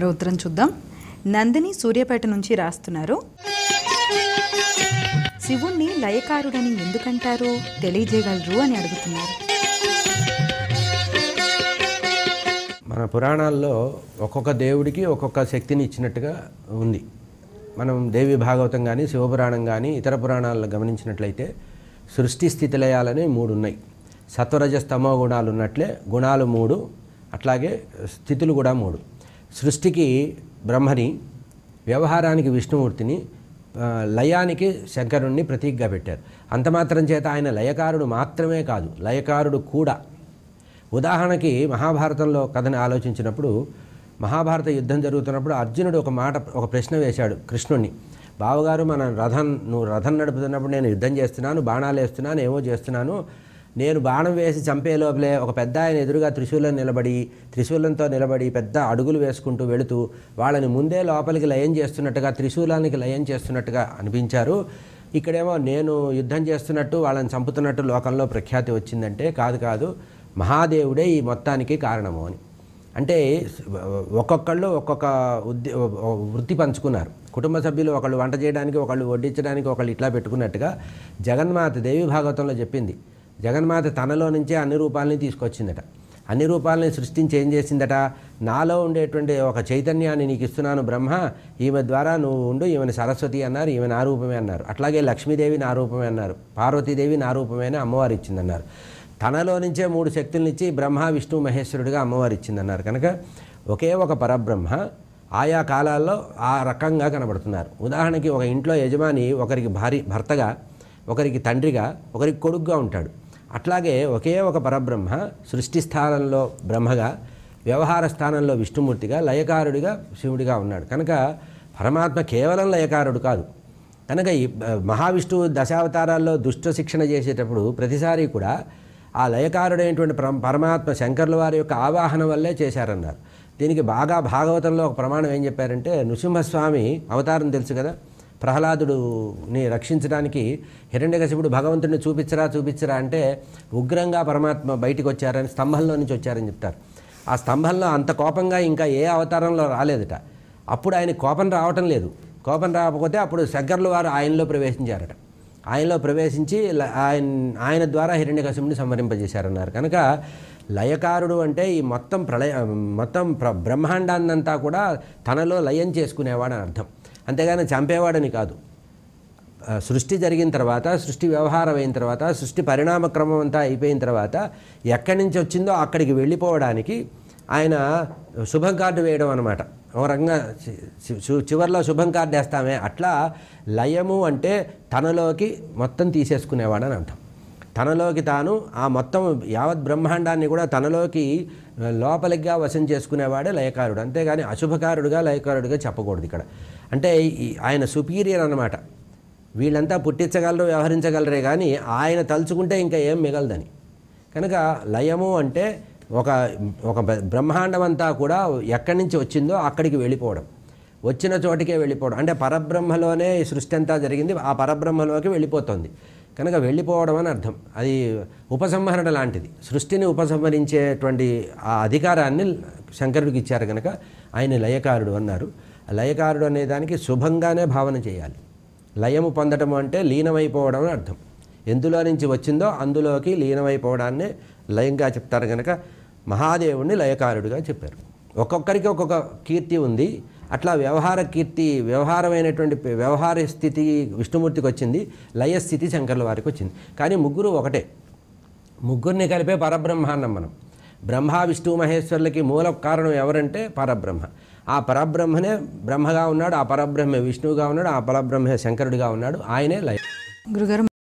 మరో ఉత్తరం చూద్దాం. నందిని సూర్యాపేట నుంచి రాస్తున్నారు. శివుణ్ణి లయకారుడని ఎందుకంటారు, తెలియజేయగలరు అని అడుగుతున్నారు. మన పురాణాల్లో ఒక్కొక్క దేవుడికి ఒక్కొక్క శక్తిని ఇచ్చినట్టుగా ఉంది. మనం దేవి భాగవతం కానీ శివపురాణం కానీ ఇతర పురాణాలను గమనించినట్లయితే సృష్టి స్థితి లయాలని 3 ఉన్నాయి. సత్వరజస్తమో గుణాలు ఉన్నట్లే గుణాలు 3, అట్లాగే స్థితులు కూడా 3. సృష్టికి బ్రహ్మని, వ్యవహారానికి విష్ణుమూర్తిని, లయానికి శంకరుణ్ణి ప్రతీకగా పెట్టారు. అంతమాత్రం చేత ఆయన లయకారుడు మాత్రమే కాదు, లయకారుడు కూడా. ఉదాహరణకి మహాభారతంలో కథని ఆలోచించినప్పుడు, మహాభారత యుద్ధం జరుగుతున్నప్పుడు అర్జునుడు ఒక ప్రశ్న వేశాడు కృష్ణుణ్ణి. బావగారు, నువ్వు రథం నడుపుతున్నప్పుడు నేను యుద్ధం చేస్తున్నాను, బాణాలు వేస్తున్నాను, ఏమో చేస్తున్నాను. నేను బాణం వేసి చంపే లోపలే ఒక పెద్ద ఆయన ఎదురుగా త్రిశూలంతో నిలబడి పెద్ద అడుగులు వేసుకుంటూ వెళుతూ వాళ్ళని ముందే లోపలికి లయం చేస్తున్నట్టుగా, త్రిశూలానికి లయం చేస్తున్నట్టుగా అనిపించారు. ఇక్కడేమో నేను యుద్ధం చేస్తున్నట్టు వాళ్ళని చంపుతున్నట్టు లోకంలో ప్రఖ్యాతి వచ్చిందంటే కాదు, మహాదేవుడే ఈ మొత్తానికి కారణము అని. అంటే ఒక్కొక్కళ్ళు ఒక్కొక్క వృత్తి పంచుకున్నారు. కుటుంబ సభ్యులు ఒకళ్ళు వంట చేయడానికి, ఒకళ్ళు వడ్డించడానికి, ఒకళ్ళు ఇట్లా పెట్టుకున్నట్టుగా జగన్మాత దేవి భాగవతంలో చెప్పింది. జగన్మాత తనలో నుంచే అన్ని రూపాలని తీసుకొచ్చిందట. అన్ని రూపాలని సృష్టించి ఏం చేసిందట, నాలో ఉండేటువంటి ఒక చైతన్యాన్ని నీకు ఇస్తున్నాను బ్రహ్మ, ఈమె ద్వారా నువ్వు ఉండు, ఈమెను సరస్వతి అన్నారు, ఈమె నా రూపమే అన్నారు. అట్లాగే లక్ష్మీదేవి నా రూపమే అన్నారు, పార్వతీదేవి నా రూపమే అని అమ్మవారు ఇచ్చిందన్నారు. తనలో నుంచే 3 శక్తులనిచ్చి బ్రహ్మ విష్ణు మహేశ్వరుడిగా అమ్మవారు ఇచ్చిందన్నారు. కనుక ఒకే ఒక పరబ్రహ్మ ఆయా కాలాల్లో ఆ రకంగా కనబడుతున్నారు. ఉదాహరణకి ఒక ఇంట్లో యజమాని ఒకరికి భర్తగా, ఒకరికి తండ్రిగా, ఒకరికి కొడుకుగా ఉంటాడు. అట్లాగే ఒకే ఒక పరబ్రహ్మ సృష్టి స్థానంలో బ్రహ్మగా, వ్యవహార స్థానంలో విష్ణుమూర్తిగా, లయకారుడిగా శివుడిగా ఉన్నాడు. కనుక పరమాత్మ కేవలం లయకారుడు కాదు. కనుక ఈ మహావిష్ణువు దశావతారాల్లో దుష్ట శిక్షణ చేసేటప్పుడు ప్రతిసారి కూడా ఆ లయకారుడైనటువంటి పరమాత్మ శంకరుల వారి యొక్క ఆవాహన వల్లే చేశారన్నారు. దీనికి బాగా భాగవతంలో ఒక ప్రమాణం ఏం చెప్పారంటే, నృసింహస్వామి అవతారం తెలుసు కదా, ప్రహ్లాదుడిని రక్షించడానికి హిరణ్యకశిపుడు భగవంతుడిని చూపించరా అంటే ఉగ్రంగా పరమాత్మ బయటికి వచ్చారని, స్తంభంలో నుంచి వచ్చారని చెప్తారు. ఆ స్తంభంలో అంత కోపంగా ఇంకా ఏ అవతారంలో రాలేదట. అప్పుడు ఆయన కోపం రావటం లేదు. కోపం రాకపోతే అప్పుడు శంకరుల వారు ఆయనలో ప్రవేశించారట. ఆయనలో ప్రవేశించి ఆయన ద్వారా హిరణ్యకశిపుని సంహరింపజేశారన్నారు. కనుక లయకారుడు అంటే ఈ మొత్తం బ్రహ్మాండాన్నంతా కూడా తనలో లయం చేసుకునేవాడు అని అర్థం. అంతేగాని చంపేవాడని కాదు. సృష్టి జరిగిన తర్వాత, సృష్టి వ్యవహారం అయిన తర్వాత, సృష్టి పరిణామక్రమం అంతా అయిపోయిన తర్వాత ఎక్కడి నుంచి వచ్చిందో అక్కడికి వెళ్ళిపోవడానికి ఆయన శుభం కార్డు వేయడం అనమాట. ఒక రకంగా చివరిలో శుభం కార్డు వేస్తామే, అట్లా లయము అంటే తనలోకి మొత్తం తీసేసుకునేవాడని అర్థం. తనలోకి తాను ఆ మొత్తం యావత్ బ్రహ్మాండాన్ని కూడా తనలోకి లోపలిగా వశం చేసుకునేవాడే లయకారుడు. అంతేగాని అశుభకారుడుగా లయకారుడిగా చెప్పకూడదు ఇక్కడ. అంటే ఆయన సుపీరియర్ అన్నమాట. వీళ్ళంతా పుట్టించగలరు, వ్యవహరించగలరే కానీ ఆయన తలుచుకుంటే ఇంకా ఏం మిగలదని. కనుక లయము అంటే ఒక బ్రహ్మాండం అంతా కూడా ఎక్కడి నుంచి వచ్చిందో అక్కడికి వెళ్ళిపోవడం, వచ్చిన చోటికే వెళ్ళిపోవడం. అంటే పరబ్రహ్మలోనే ఈ సృష్టి అంతా జరిగింది, ఆ పరబ్రహ్మలోకి వెళ్ళిపోతుంది. కనుక వెళ్ళిపోవడం అని అర్థం. అది ఉపసంహరణ లాంటిది. సృష్టిని ఉపసంహరించేటువంటి ఆ అధికారాన్ని శంకరుడికి ఇచ్చారు. కనుక ఆయన లయకారుడు అన్నారు. లయకారుడు అనే దానికి శుభంగానే భావన చేయాలి. లయము పొందటం అంటే లీనమైపోవడం అని అర్థం. ఎందులో నుంచి వచ్చిందో అందులోకి లీనమైపోవడాన్నే లయంగా చెప్తారు. కనుక మహాదేవుణ్ణి లయకారుడిగా చెప్పారు. ఒక్కొక్కరికి ఒక్కొక్క కీర్తి ఉంది. అట్లా వ్యవహార స్థితి విష్ణుమూర్తికి వచ్చింది, లయస్థితి శంకర్ల వారికి వచ్చింది. కానీ ముగ్గురు ఒకటే. ముగ్గురిని కలిపే పరబ్రహ్మాన్నం మనం. బ్రహ్మ విష్ణు మహేశ్వరులకి మూల కారణం ఎవరంటే పరబ్రహ్మ. ఆ పరబ్రహ్మనే బ్రహ్మగా ఉన్నాడు, ఆ పరబ్రహ్మే విష్ణువుగా ఉన్నాడు, ఆ పరబ్రహ్మే శంకరుడిగా ఉన్నాడు. ఆయనే లయ. గురుగారు